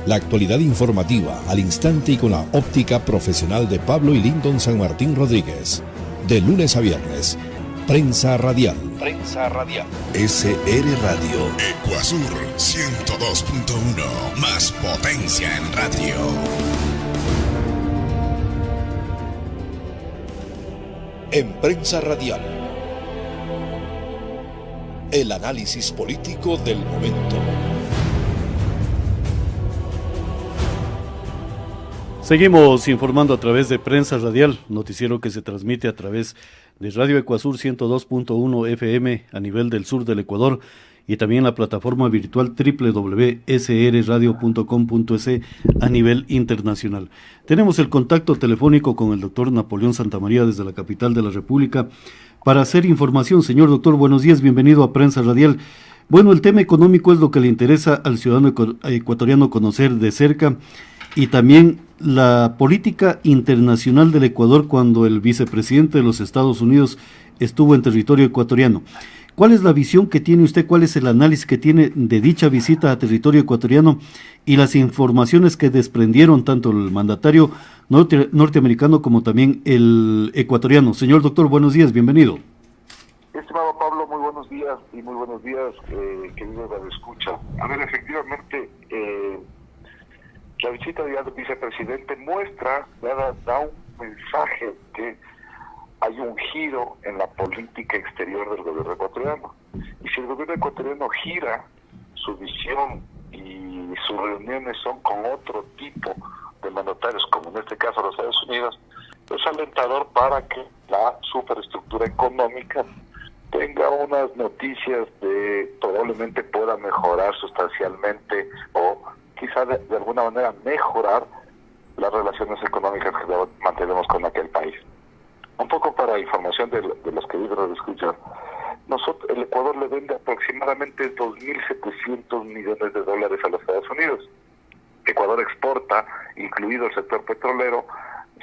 La actualidad informativa al instante y con la óptica profesional de Pablo y Lyndon San Martín Rodríguez. De lunes a viernes. Prensa Radial. Prensa Radial. SR Radio. Ecuasur 102.1. Más potencia en radio. En Prensa Radial. El análisis político del momento. Seguimos informando a través de Prensa Radial, noticiero que se transmite a través de Radio Ecuasur 102.1 FM a nivel del sur del Ecuador y también la plataforma virtual www.srradio.com.es a nivel internacional. Tenemos el contacto telefónico con el doctor Napoleón Santamaría desde la capital de la República para hacer información. Señor doctor, buenos días, bienvenido a Prensa Radial. Bueno, el tema económico es lo que le interesa al ciudadano ecuatoriano conocer de cerca y también la política internacional del Ecuador cuando el vicepresidente de los Estados Unidos estuvo en territorio ecuatoriano. ¿Cuál es la visión que tiene usted? ¿Cuál es el análisis que tiene de dicha visita a territorio ecuatoriano y las informaciones que desprendieron tanto el mandatario norteamericano como también el ecuatoriano? Señor doctor, buenos días, bienvenido. Estimado Pablo, muy buenos días y muy buenos días, querido radioescucha. A ver, efectivamente, la visita del vicepresidente da un mensaje que hay un giro en la política exterior del gobierno ecuatoriano. Y si el gobierno ecuatoriano gira su visión y sus reuniones son con otro tipo de mandatarios, como en este caso los Estados Unidos, es alentador para que la superestructura económica tenga unas noticias de probablemente pueda mejorar sustancialmente o quizá de alguna manera mejorar las relaciones económicas que mantenemos con aquel país. Un poco para información de los que viven escuchar, el Ecuador le vende aproximadamente 2.700 millones de dólares a los Estados Unidos. Ecuador exporta, incluido el sector petrolero,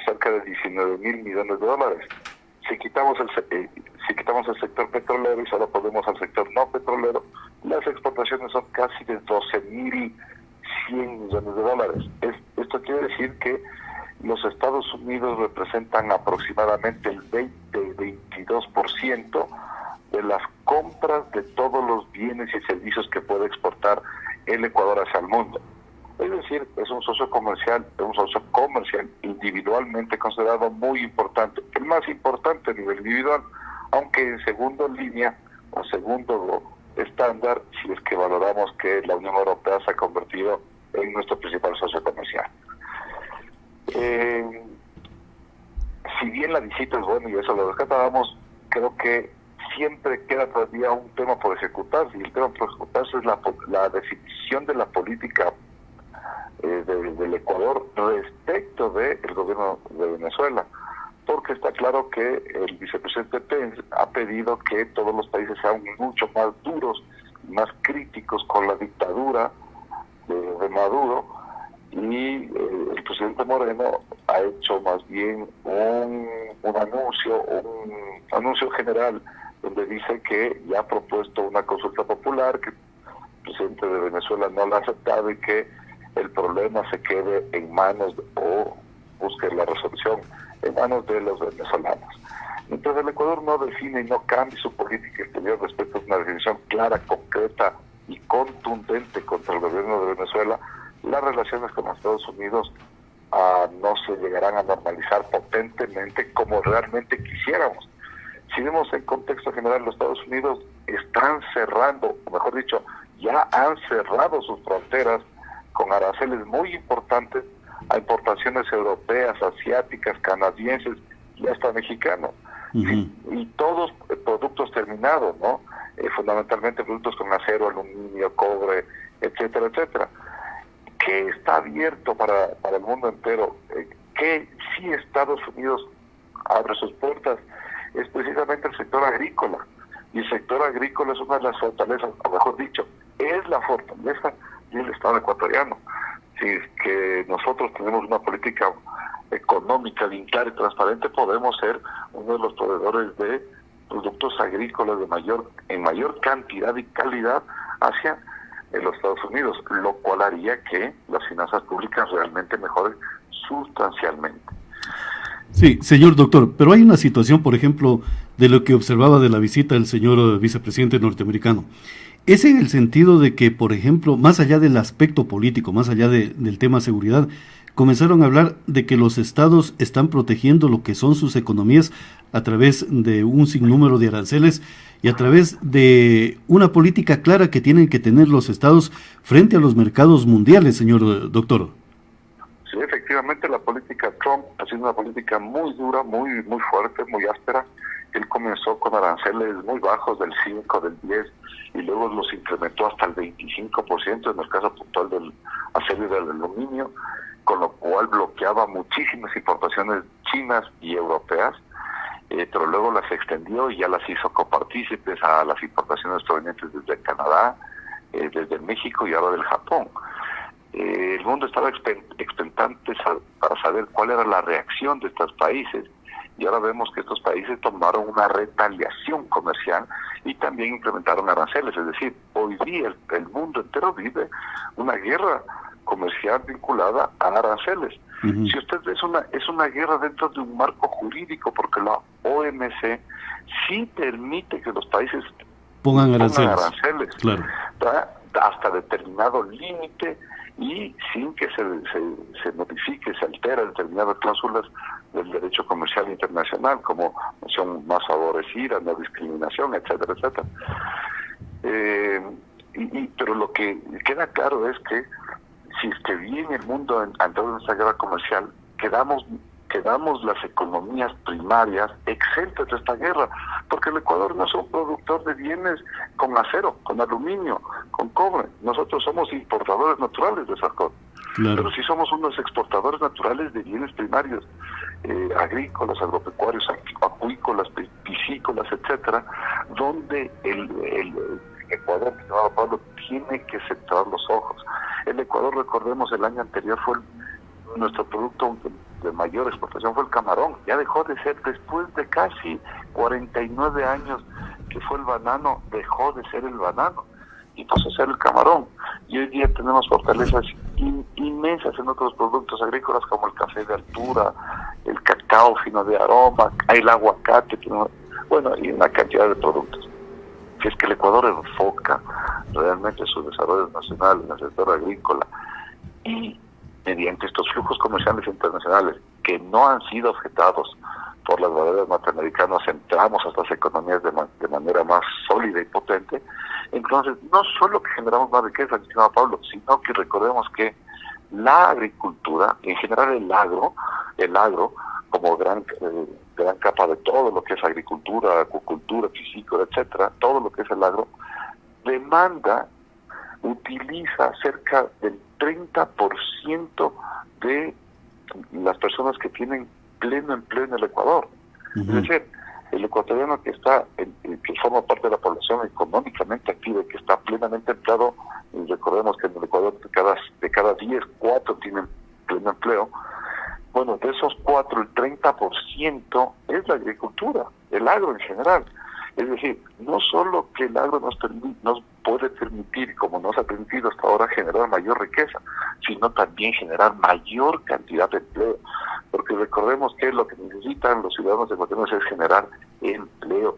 cerca de 19.000 millones de dólares. Si quitamos el sector petrolero y solo ponemos al sector no petrolero, las exportaciones son casi de 12.100 millones de dólares. Esto quiere decir que los Estados Unidos representan aproximadamente el 20-22% de las compras de todos los bienes y servicios que puede exportar el Ecuador hacia el mundo. Es decir, es un socio comercial individualmente considerado muy importante, el más importante a nivel individual, aunque en segundo línea o segundo estándar, si es que valoramos que la Unión Europea se ha convertido en nuestro principal socio comercial. Si bien la visita es buena y eso lo rescatábamos, creo que siempre queda todavía un tema por ejecutarse, y el tema por ejecutarse es la definición de la política del Ecuador respecto del gobierno de Venezuela, porque está claro que el vicepresidente Pence ha pedido que todos los países sean mucho más duros, más críticos con la dictadura de Maduro, y el presidente Moreno ha hecho más bien un anuncio general donde dice que ya ha propuesto una consulta popular, que el presidente de Venezuela no la ha aceptado y que el problema se quede en manos o busque la resolución en manos de los venezolanos. Mientras el Ecuador no define y no cambie su política exterior respecto a una definición clara, concreta y contundente contra el gobierno de Venezuela, las relaciones con los Estados Unidos no se llegarán a normalizar potentemente como realmente quisiéramos. Si vemos en contexto general, los Estados Unidos están cerrando, o mejor dicho, ya han cerrado sus fronteras con aranceles muy importantes a importaciones europeas, asiáticas, canadienses y hasta mexicanos. Y todos productos terminados, ¿no? Fundamentalmente productos con acero, aluminio, cobre, etcétera, etcétera. ¿Qué está abierto para el mundo entero? ¿Qué sí Estados Unidos abre sus puertas? Es precisamente el sector agrícola. Y el sector agrícola es una de las fortalezas, o mejor dicho, es la fortaleza del Estado ecuatoriano. Si es que nosotros tenemos una política económica bien clara y transparente, podemos ser uno de los proveedores de productos agrícolas en mayor cantidad y calidad hacia en los Estados Unidos, lo cual haría que las finanzas públicas realmente mejoren sustancialmente. Sí, señor doctor, pero hay una situación, por ejemplo, de lo que observaba de la visita del señor vicepresidente norteamericano. Es en el sentido de que, por ejemplo, más allá del aspecto político, más allá del tema seguridad, comenzaron a hablar de que los estados están protegiendo lo que son sus economías a través de un sinnúmero de aranceles y a través de una política clara que tienen que tener los estados frente a los mercados mundiales, señor doctor. Sí, efectivamente la política Trump ha sido una política muy dura, muy fuerte, muy áspera. Él comenzó con aranceles muy bajos del 5, del 10 y luego los incrementó hasta el 25% en el caso puntual del acero y del aluminio, con lo cual bloqueaba muchísimas importaciones chinas y europeas, pero luego las extendió y ya las hizo copartícipes a las importaciones provenientes desde Canadá, desde México y ahora del Japón. El mundo estaba expectante para saber cuál era la reacción de estos países, y ahora vemos que estos países tomaron una retaliación comercial y también implementaron aranceles. Es decir, hoy día el mundo entero vive una guerra comercial vinculada a aranceles. Uh-huh. Si usted ve, es una guerra dentro de un marco jurídico, porque la OMC sí permite que los países pongan aranceles. Claro. Hasta determinado límite y sin que se notifique, se altera determinadas cláusulas del derecho comercial internacional, como son más favorecida, no discriminación, etcétera, etcétera. Pero lo que queda claro es que si es que bien el mundo entró en esta guerra comercial, quedamos las economías primarias exentas de esta guerra, porque el Ecuador no es un productor de bienes con acero, con aluminio, con cobre. Nosotros somos importadores naturales de esas cosas. Claro. Pero sí somos unos exportadores naturales de bienes primarios, agrícolas, agropecuarios, acuícolas, piscícolas, etcétera, donde el Ecuador, estimado Pablo, tiene que centrar los ojos. El Ecuador, recordemos, el año anterior fue nuestro producto de mayor exportación fue el camarón. Ya dejó de ser, después de casi 49 años que fue el banano, dejó de ser el banano y pasó a ser el camarón. Y hoy día tenemos fortalezas inmensas en otros productos agrícolas como el café de altura, el cacao fino de aroma, el aguacate, bueno, y una cantidad de productos. Si es que el Ecuador enfoca realmente su desarrollo nacional en el sector agrícola y mediante estos flujos comerciales internacionales que no han sido objetados por las barreras norteamericanas, entramos a estas economías de manera más sólida y potente, entonces no solo que generamos más riqueza, estimado Pablo, sino que recordemos que la agricultura, en general el agro como gran capa de todo lo que es agricultura, acuicultura, piscícola, etcétera, todo lo que es el agro, utiliza cerca del 30% de las personas que tienen pleno empleo en el Ecuador. Uh-huh. Es decir, el ecuatoriano que forma parte de la población económicamente activa y que está plenamente empleado, y recordemos que en el Ecuador de cada 10, 4 tienen pleno empleo. Bueno, de esos 4, el 30% es la agricultura, el agro en general. Es decir, no solo que el agro nos puede permitir, como nos ha permitido hasta ahora, generar mayor riqueza, sino también generar mayor cantidad de empleo. Porque recordemos que lo que necesitan los ciudadanos ecuatorianos es generar empleo.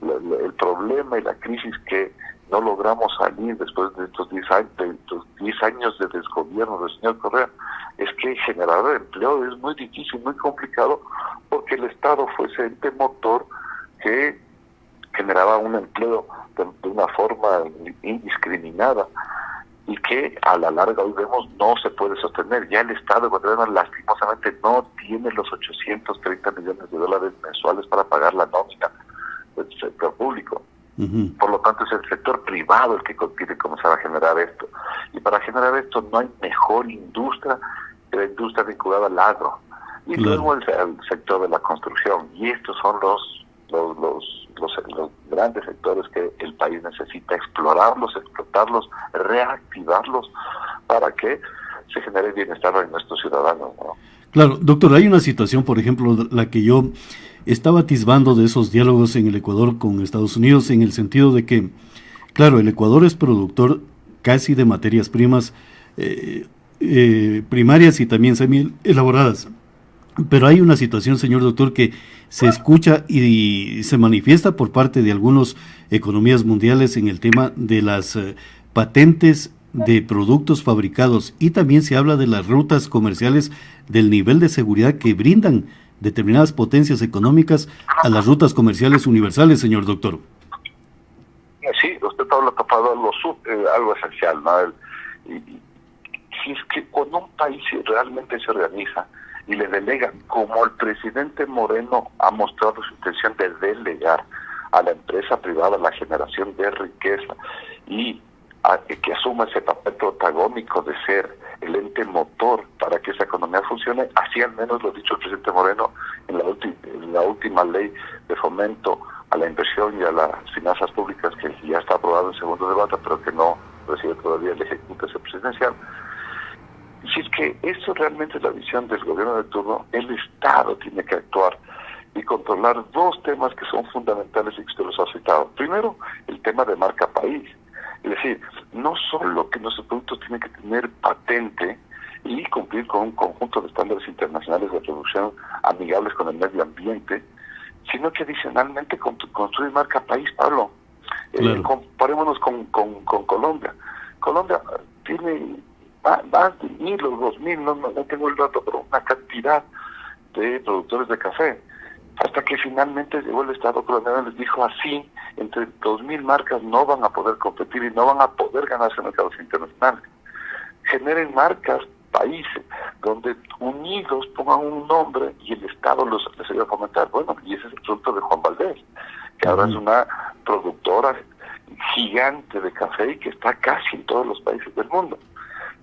El problema y la crisis que no logramos salir después de estos 10 años de desgobierno del señor Correa es que generar empleo es muy difícil, muy complicado, porque el Estado fue ese ente motor que generaba un empleo de una forma indiscriminada y que a la larga hoy vemos no se puede sostener. Ya el Estado ecuatoriano lastimosamente no tiene los 830 millones de dólares mensuales para pagar la nómina del sector público. Uh-huh. Por lo tanto es el sector privado el que tiene que comenzar a generar esto, y para generar esto no hay mejor industria que la industria vinculada al agro y luego el sector de la construcción, y estos son los grandes sectores que el país necesita explorarlos, explotarlos, reactivarlos para que se genere bienestar en nuestros ciudadanos, ¿no? Claro, doctor, hay una situación, por ejemplo, la que yo estaba atisbando de esos diálogos en el Ecuador con Estados Unidos, en el sentido de que, claro, el Ecuador es productor casi de materias primas primarias y también semi elaboradas. Pero hay una situación, señor doctor, que se escucha y se manifiesta por parte de algunas economías mundiales en el tema de las patentes de productos fabricados, y también se habla de las rutas comerciales, del nivel de seguridad que brindan determinadas potencias económicas a las rutas comerciales universales, señor doctor. Sí, usted ha tapado algo esencial, ¿no? Si es que cuando un país realmente se organiza y le delegan, como el presidente Moreno ha mostrado su intención de delegar a la empresa privada la generación de riqueza y que asuma ese papel protagónico de ser el ente motor para que esa economía funcione, así al menos lo ha dicho el presidente Moreno en la última ley de fomento a la inversión y a las finanzas públicas, que ya está aprobado en segundo debate, pero que no recibe todavía el ejecutivo presidencial. Si es que eso realmente es la visión del gobierno de turno, el Estado tiene que actuar y controlar dos temas que son fundamentales y que usted los ha citado. Primero, el tema de marca país. Es decir, no solo que nuestros productos tienen que tener patente y cumplir con un conjunto de estándares internacionales de producción amigables con el medio ambiente, sino que adicionalmente construir marca país, Pablo. Claro. Comparémonos con Colombia. Colombia tiene más de 1,000 o 2,000, no tengo el dato, pero una cantidad de productores de café. Hasta que finalmente llegó el Estado colombiano y les dijo así, entre 2,000 marcas no van a poder competir y no van a poder ganarse mercados internacionales. Generen marcas, países, donde unidos pongan un nombre y el Estado les ayuda a fomentar. Bueno, y ese es el producto de Juan Valdez, que ahora es una productora gigante de café y que está casi en todos los países del mundo.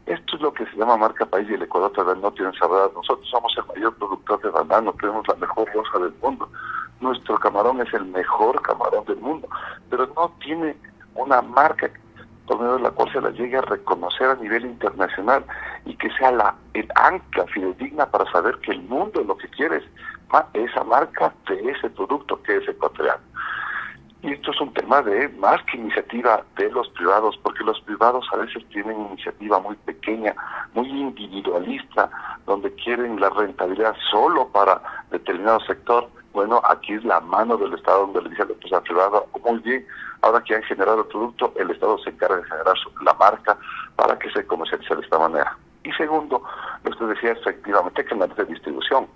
Esto es lo que se llama marca país, y el Ecuador todavía no tiene cerrada. Nosotros somos el mayor productor de banano, tenemos la mejor rosa del mundo. Nuestro camarón es el mejor camarón del mundo, pero no tiene una marca por medio de la cual se la llegue a reconocer a nivel internacional y que sea el ancla fidedigna para saber que el mundo lo que quiere es esa marca de ese producto que es ecuatoriano. Y esto es un tema de más que iniciativa de los privados, porque los privados a veces tienen iniciativa muy pequeña, muy individualista, donde quieren la rentabilidad solo para determinado sector. Bueno, aquí es la mano del Estado donde le dice a la empresa privada, muy bien, ahora que han generado el producto, el Estado se encarga de generar la marca para que se comercialice de esta manera. Y segundo, lo que usted decía, efectivamente, canales de distribución.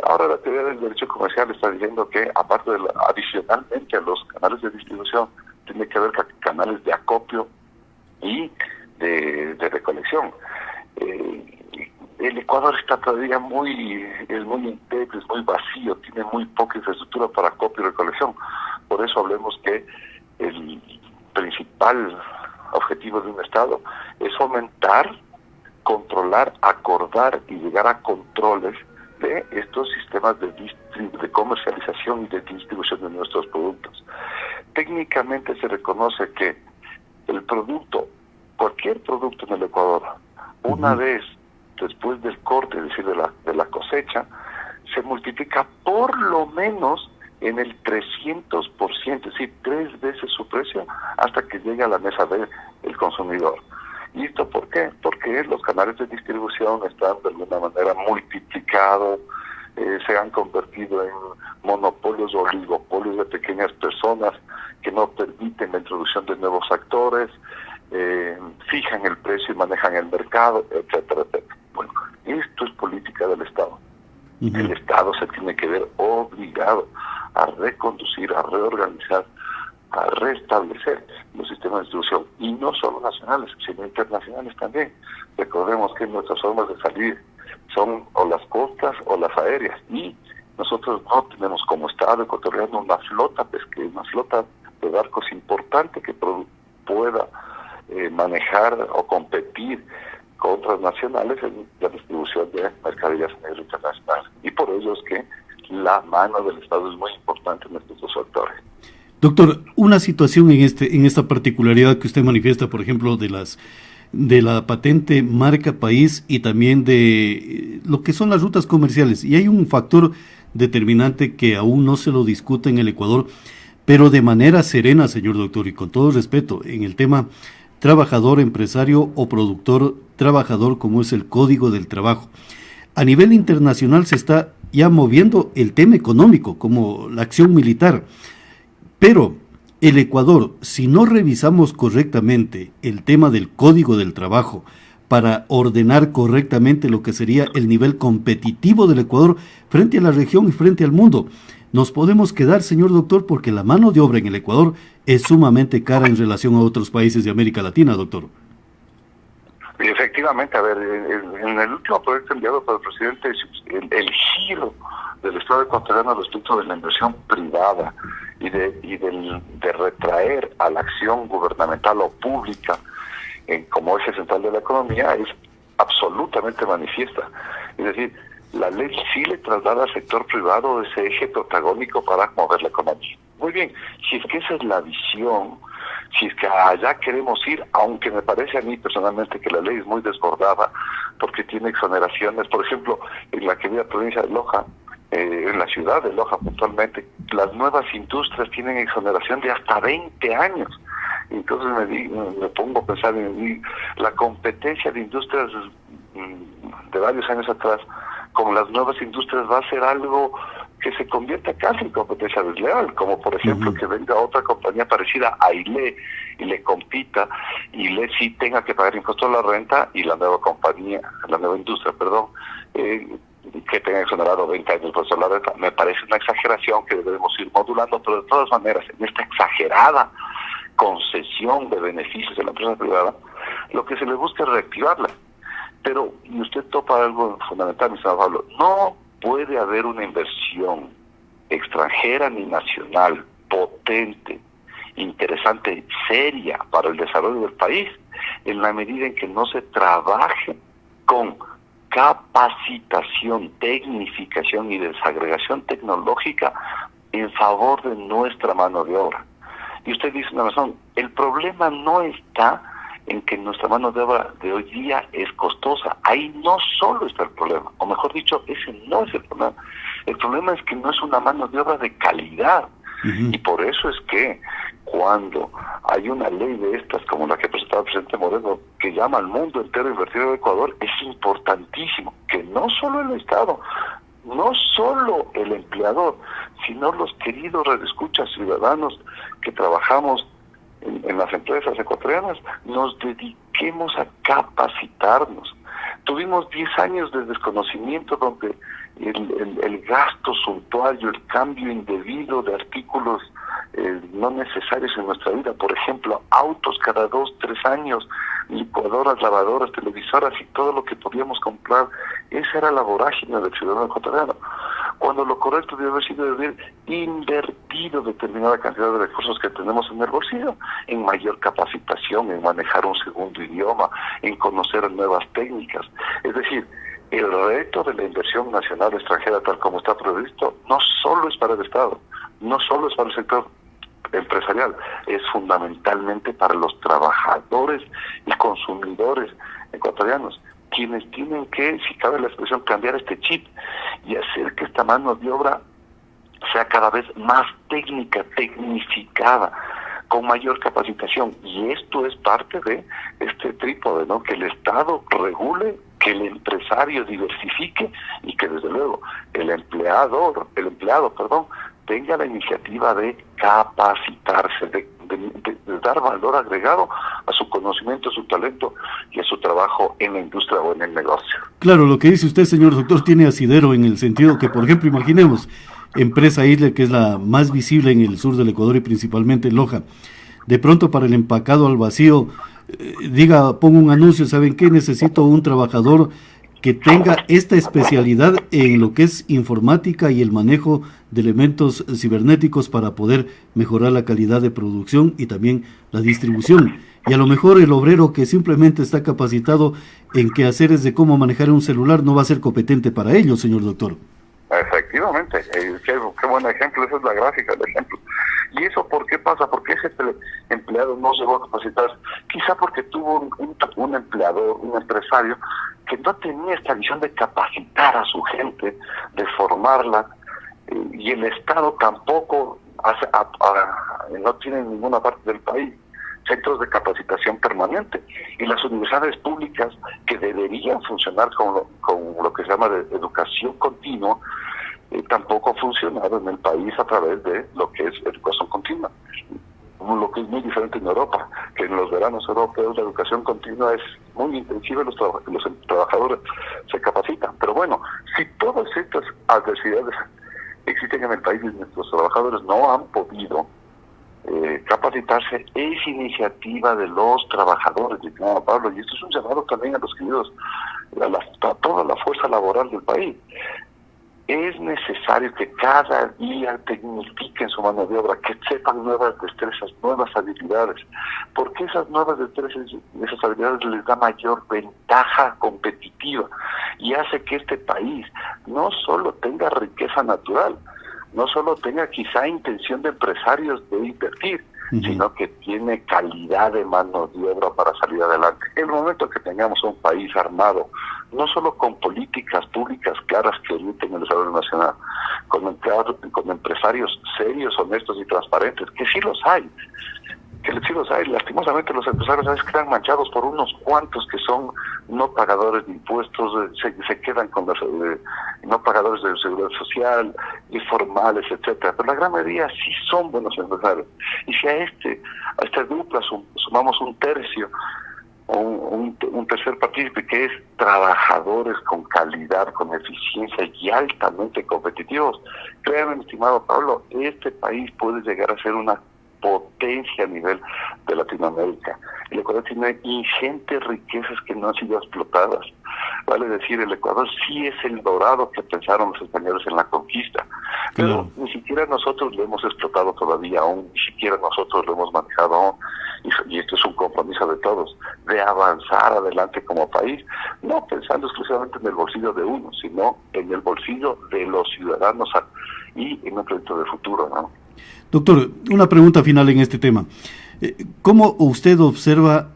Ahora la teoría del derecho comercial está diciendo que, aparte adicionalmente a los canales de distribución, tiene que haber canales de acopio y de recolección. El Ecuador está todavía es muy endeble, es muy vacío, tiene muy poca infraestructura para acopio y recolección. Por eso hablemos que el principal objetivo de un Estado es fomentar, controlar, acordar y llegar a controles de estos sistemas de comercialización y de distribución de nuestros productos. Técnicamente se reconoce que el producto, cualquier producto en el Ecuador, una vez después del corte, es decir, de la cosecha, se multiplica por lo menos en el 300%, es decir, 3 veces su precio hasta que llega a la mesa del consumidor. ¿Y esto por qué? Porque los canales de distribución están de alguna manera multiplicados, se han convertido en monopolios o oligopolios de pequeñas personas que no permiten la introducción de nuevos actores, fijan el precio y manejan el mercado, etcétera, etcétera. Bueno, esto es política del Estado. El Estado se tiene que ver obligado a reconducir, a reorganizar, a restablecer los sistemas de distribución, y no solo nacionales, sino internacionales también. Recordemos que nuestras formas de salir son o las costas o las aéreas, y nosotros no tenemos como Estado ecuatoriano una flota pesquera, una flota de barcos importante que pueda manejar o competir con transnacionales en la distribución de mercaderías a nivel internacional. Y por ello es que la mano del Estado es muy importante en estos dos sectores. Doctor, una situación en esta particularidad que usted manifiesta, por ejemplo, de la patente marca país y también de lo que son las rutas comerciales. Y hay un factor determinante que aún no se lo discute en el Ecuador, pero de manera serena, señor doctor, y con todo respeto, en el tema trabajador, empresario o productor trabajador, como es el Código del Trabajo. A nivel internacional se está ya moviendo el tema económico, como la acción militar, pero el Ecuador, si no revisamos correctamente el tema del Código del Trabajo para ordenar correctamente lo que sería el nivel competitivo del Ecuador frente a la región y frente al mundo, nos podemos quedar, señor doctor, porque la mano de obra en el Ecuador es sumamente cara en relación a otros países de América Latina, doctor. Y efectivamente, a ver, en el último proyecto enviado por el presidente, el giro del Estado ecuatoriano respecto de la inversión privada y de retraer a la acción gubernamental o pública como eje central de la economía es absolutamente manifiesta. Es decir, la ley sí le traslada al sector privado ese eje protagónico para mover la economía. Muy bien, si es que esa es la visión, si es que allá queremos ir, aunque me parece a mí personalmente que la ley es muy desbordada porque tiene exoneraciones, por ejemplo, en la querida provincia de Loja, en la ciudad de Loja puntualmente, las nuevas industrias tienen exoneración de hasta 20 años. Entonces me pongo a pensar en la competencia de industrias de varios años atrás con las nuevas industrias va a ser algo que se convierta casi en competencia desleal, como por ejemplo que venga otra compañía parecida a ILE y le compita, y ILE sí tenga que pagar impuesto a la renta y la nueva compañía, la nueva industria, que tenga exonerado 20 años impuesto a la renta. Me parece una exageración que debemos ir modulando, pero de todas maneras, en esta exagerada concesión de beneficios de la empresa privada, lo que se le busca es reactivarla. Pero, y usted topa algo fundamental, mi señor Pablo, no puede haber una inversión extranjera ni nacional potente, interesante, seria para el desarrollo del país, en la medida en que no se trabaje con capacitación, tecnificación y desagregación tecnológica en favor de nuestra mano de obra. Y usted dice una razón, el problema no está en que nuestra mano de obra de hoy día es costosa. Ahí no solo está el problema, o mejor dicho, ese no es el problema. El problema es que no es una mano de obra de calidad. Y por eso es que cuando hay una ley de estas, como la que presentaba el presidente Moreno, que llama al mundo entero a invertir en Ecuador, es importantísimo que no solo el Estado, no solo el empleador, sino los queridos redescuchas ciudadanos que trabajamos en las empresas ecuatorianas, nos dediquemos a capacitarnos. Tuvimos 10 años de desconocimiento donde el gasto suntuario, el cambio indebido de artículos no necesarios en nuestra vida, por ejemplo, autos cada 2, 3 años, licuadoras, lavadoras, televisoras y todo lo que podíamos comprar, esa era la vorágine del ciudadano ecuatoriano. Cuando lo correcto debe haber sido haber invertido determinada cantidad de recursos que tenemos en el bolsillo, en mayor capacitación, en manejar un segundo idioma, en conocer nuevas técnicas. Es decir, el reto de la inversión nacional extranjera, tal como está previsto, no solo es para el Estado, no solo es para el sector empresarial, es fundamentalmente para los trabajadores y consumidores ecuatorianos, quienes tienen que, si cabe la expresión, cambiar este chip y hacer que esta mano de obra sea cada vez más técnica, tecnificada, con mayor capacitación. Y esto es parte de este trípode, ¿no? Que el Estado regule, que el empresario diversifique y que desde luego el empleado, tenga la iniciativa de capacitarse, de dar valor agregado a su conocimiento, a su talento y a su trabajo en la industria o en el negocio. Claro, lo que dice usted, señor doctor, tiene asidero en el sentido que, por ejemplo, imaginemos, empresa Isle, que es la más visible en el sur del Ecuador y principalmente en Loja, de pronto para el empacado al vacío, pongo un anuncio, ¿saben qué? Necesito un trabajador que tenga esta especialidad en lo que es informática y el manejo de elementos cibernéticos para poder mejorar la calidad de producción y también la distribución. Y a lo mejor el obrero que simplemente está capacitado en quehaceres de cómo manejar un celular no va a ser competente para ello, señor doctor. Efectivamente, qué buen ejemplo, esa es la gráfica del ejemplo. ¿Y eso por qué pasa? ¿Por qué ese empleado no llegó a capacitarse? Quizá porque tuvo un empleador, un empresario, que no tenía esta visión de capacitar a su gente, de formarla, y el Estado tampoco no tiene en ninguna parte del país centros de capacitación permanente. conveniente. Y las universidades públicas, que deberían funcionar con lo que se llama de educación continua, tampoco ha funcionado en el país a través de lo que es educación continua. Lo que es muy diferente en Europa, que en los veranos europeos la educación continua es muy intensiva y los trabajadores se capacitan. Pero bueno, si todas estas adversidades existen en el país y nuestros trabajadores no han podido capacitarse, es iniciativa de los trabajadores, de Pablo, y esto es un llamado también a los queridos, a toda la fuerza laboral del país. Es necesario que cada día tecnifiquen su mano de obra, que sepan nuevas destrezas, nuevas habilidades, porque esas nuevas destrezas, esas habilidades les da mayor ventaja competitiva y hace que este país no solo tenga riqueza natural, no solo tenga quizá intención de empresarios de invertir, sino que tiene calidad de mano de obra para salir adelante. En el momento que tengamos un país armado, no solo con políticas públicas claras que orienten el desarrollo nacional, con empresarios serios, honestos y transparentes, que sí los hay, lastimosamente los empresarios a veces quedan manchados por unos cuantos que son no pagadores de impuestos, se quedan con los no pagadores de seguridad social, informales, etcétera, pero la gran mayoría sí son buenos empresarios. Y si a esta dupla sumamos un tercio, un tercer partícipe que es trabajadores con calidad, con eficiencia y altamente competitivos, créanme, estimado Pablo, este país puede llegar a ser una potencia a nivel de Latinoamérica. El Ecuador tiene ingentes riquezas que no han sido explotadas. Vale decir, el Ecuador sí es el dorado que pensaron los españoles en la conquista, pero ni siquiera nosotros lo hemos explotado todavía aún, ni siquiera nosotros lo hemos manejado aún, y esto es un compromiso de todos, de avanzar adelante como país, no pensando exclusivamente en el bolsillo de uno, sino en el bolsillo de los ciudadanos y en un proyecto de futuro, ¿no? Doctor, una pregunta final en este tema. ¿Cómo usted observa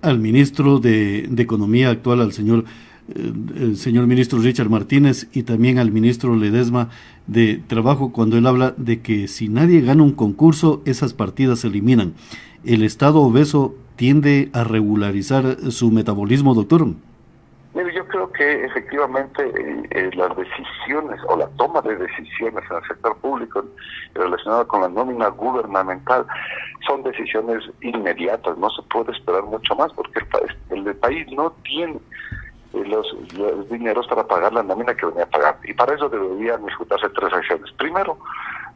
al ministro de Economía actual, al el señor ministro Richard Martínez, y también al ministro Ledesma de Trabajo, cuando él habla de que si nadie gana un concurso, esas partidas se eliminan? ¿El Estado obeso tiende a regularizar su metabolismo, doctor? Mire, yo creo que efectivamente las decisiones o la toma de decisiones en el sector público relacionadas con la nómina gubernamental son decisiones inmediatas, no se puede esperar mucho más porque el país no tiene los dineros para pagar la nómina que venía a pagar, y para eso deberían ejecutarse tres acciones. Primero,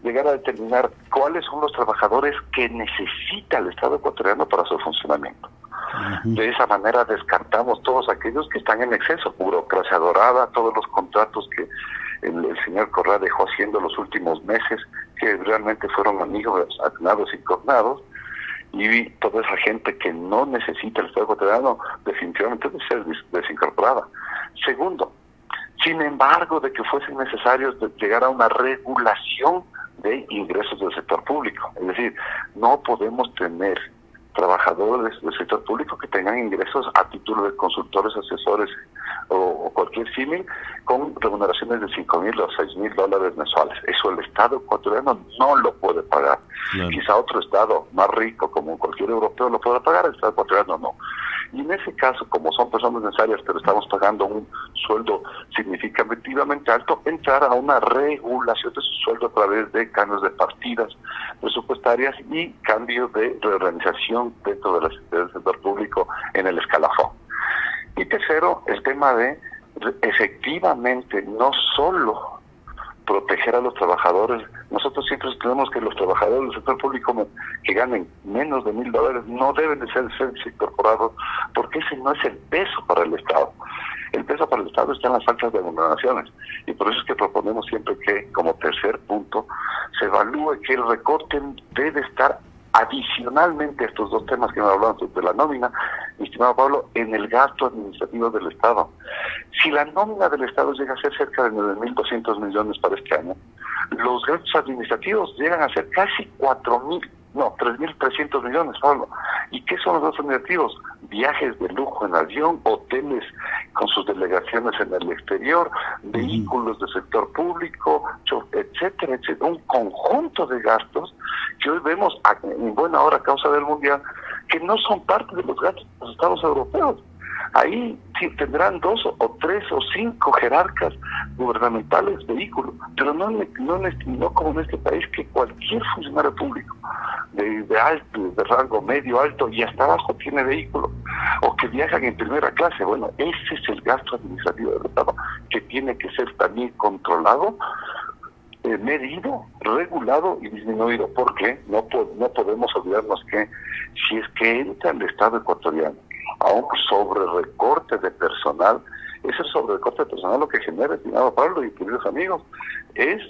llegar a determinar cuáles son los trabajadores que necesita el Estado ecuatoriano para su funcionamiento. De esa manera descartamos todos aquellos que están en exceso, burocracia dorada, todos los contratos que el señor Correa dejó haciendo los últimos meses, que realmente fueron amigos agnados y cornados, y toda esa gente que no necesita el Estado ecuatoriano definitivamente debe ser desincorporada. Segundo, sin embargo, de que fuesen necesarios llegar a una regulación de ingresos del sector público, es decir, no podemos tener trabajadores del sector público que tengan ingresos a título de consultores, asesores o cualquier símil con remuneraciones de $5,000 o $6,000 mensuales. Eso el Estado ecuatoriano no lo puede pagar. Claro. Quizá otro Estado más rico, como cualquier europeo, lo puede pagar, el Estado ecuatoriano no. Y en ese caso, como son personas necesarias, pero estamos pagando un sueldo significativamente alto, entrar a una regulación de su sueldo a través de cambios de partidas presupuestarias y cambio de reorganización dentro del sector público en el escalafón. Y tercero, el tema de efectivamente no solo proteger a los trabajadores. Nosotros siempre tenemos que los trabajadores del sector público que ganen menos de $1,000 no deben de ser incorporados, porque ese no es el peso para el Estado. El peso para el Estado está en las altas remuneraciones, y por eso es que proponemos siempre que, como tercer punto, se evalúe que el recorte debe estar adicionalmente a estos dos temas que nos hablamos de la nómina, mi estimado Pablo, en el gasto administrativo del Estado. Si la nómina del Estado llega a ser cerca de 9.200 millones para este año, los gastos administrativos llegan a ser casi 3.300 millones, Pablo. ¿Y qué son los gastos administrativos? Viajes de lujo en avión, hoteles con sus delegaciones en el exterior, vehículos del sector público, etcétera, etcétera. Un conjunto de gastos que hoy vemos en buena hora a causa del Mundial, que no son parte de los gastos de los estados europeos. Ahí sí tendrán 2 o 3 o 5 jerarcas gubernamentales vehículos, pero no como en este país, que cualquier funcionario público de alto, de rango medio, alto y hasta abajo tiene vehículo, o que viajan en primera clase. Bueno, ese es el gasto administrativo del Estado, que tiene que ser también controlado, medido, regulado y disminuido. ¿Por qué? No podemos olvidarnos que si es que entra el Estado ecuatoriano a un sobrerecorte de personal, ese sobrerecorte de personal lo que genera, estimado Pablo y queridos amigos, es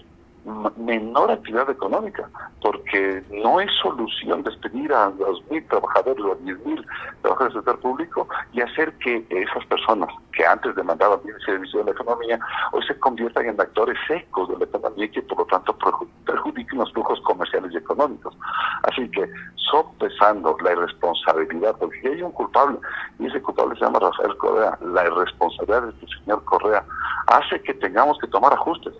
menor actividad económica, porque no es solución despedir a 2.000 trabajadores o a 10.000 trabajadores del sector público y hacer que esas personas que antes demandaban bien servicio de la economía hoy se conviertan en actores secos de la economía y que por lo tanto perjudiquen los flujos comerciales y económicos. Así que, sopesando la irresponsabilidad, porque hay un culpable y ese culpable se llama Rafael Correa, la irresponsabilidad de este señor Correa hace que tengamos que tomar ajustes,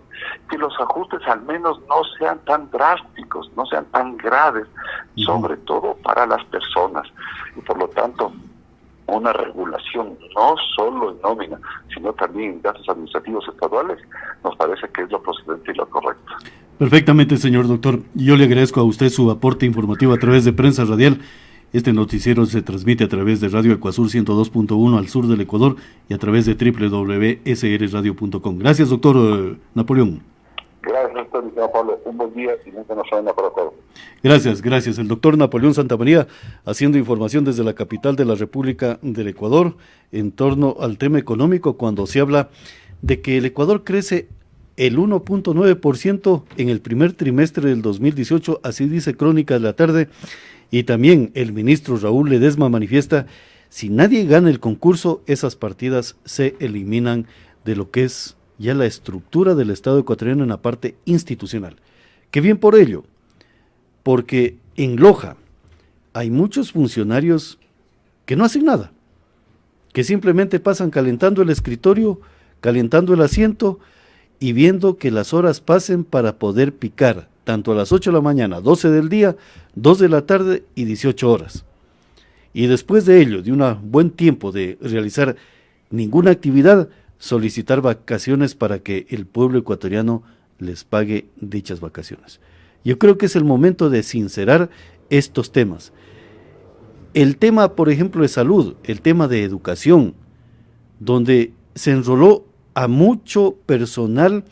que los ajustes al menos no sean tan drásticos, no sean tan graves, sobre todo para las personas, y por lo tanto una regulación no solo en nómina, sino también en gastos administrativos estaduales, nos parece que es lo procedente y lo correcto. Perfectamente, señor doctor. Yo le agradezco a usted su aporte informativo a través de Prensa Radial. Este noticiero se transmite a través de Radio Ecuasur 102.1 al sur del Ecuador y a través de www.srradio.com. Gracias, doctor Napoleón. Gracias, doctor Pablo. Un buen día y mucha enhorabuena para todos. Gracias. El doctor Napoleón Santamaría haciendo información desde la capital de la República del Ecuador en torno al tema económico, cuando se habla de que el Ecuador crece el 1.9% en el primer trimestre del 2018, así dice Crónica de la Tarde, y también el ministro Raúl Ledesma manifiesta: si nadie gana el concurso, esas partidas se eliminan de lo que es ya la estructura del Estado ecuatoriano en la parte institucional. Que bien por ello, porque en Loja hay muchos funcionarios que no hacen nada, que simplemente pasan calentando el escritorio, calentando el asiento y viendo que las horas pasen para poder picar, tanto a las 8 de la mañana, 12 del día, 2 de la tarde y 18 horas. Y después de ello, de un buen tiempo de realizar ninguna actividad, solicitar vacaciones para que el pueblo ecuatoriano les pague dichas vacaciones. Yo creo que es el momento de sincerar estos temas. El tema, por ejemplo, de salud, el tema de educación, donde se enroló a mucho personal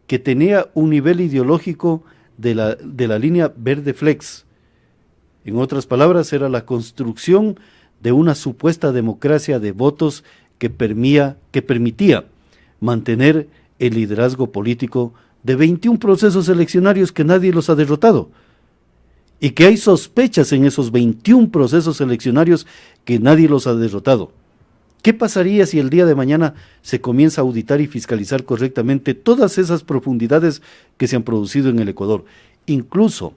que tenía un nivel ideológico de la línea Verde Flex. En otras palabras, era la construcción de una supuesta democracia de votos que permitía mantener el liderazgo político de 21 procesos eleccionarios que nadie los ha derrotado, y que hay sospechas en esos 21 procesos eleccionarios que nadie los ha derrotado. ¿Qué pasaría si el día de mañana se comienza a auditar y fiscalizar correctamente todas esas profundidades que se han producido en el Ecuador? Incluso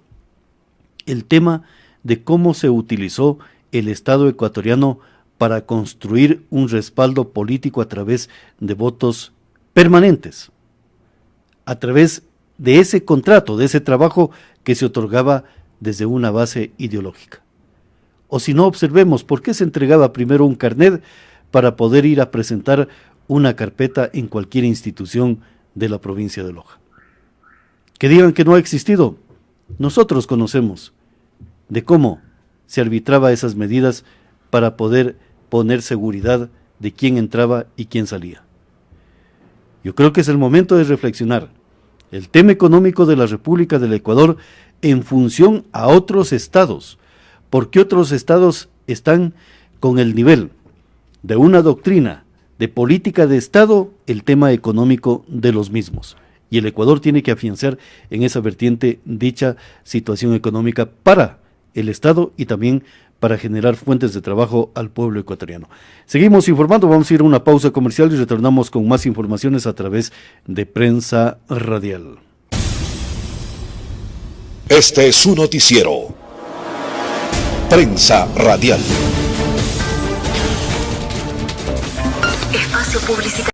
el tema de cómo se utilizó el Estado ecuatoriano para construir un respaldo político a través de votos permanentes, a través de ese contrato, de ese trabajo que se otorgaba desde una base ideológica. O si no, observemos por qué se entregaba primero un carnet para poder ir a presentar una carpeta en cualquier institución de la provincia de Loja. Que digan que no ha existido, nosotros conocemos de cómo se arbitraba esas medidas para poder poner seguridad de quién entraba y quién salía. Yo creo que es el momento de reflexionar el tema económico de la República del Ecuador en función a otros estados, porque otros estados están con el nivel de una doctrina de política de Estado el tema económico de los mismos. Y el Ecuador tiene que afianzar en esa vertiente dicha situación económica para el Estado y también para generar fuentes de trabajo al pueblo ecuatoriano. Seguimos informando, vamos a ir a una pausa comercial y retornamos con más informaciones a través de Prensa Radial. Este es su noticiero. Prensa Radial. Espacio publicitario.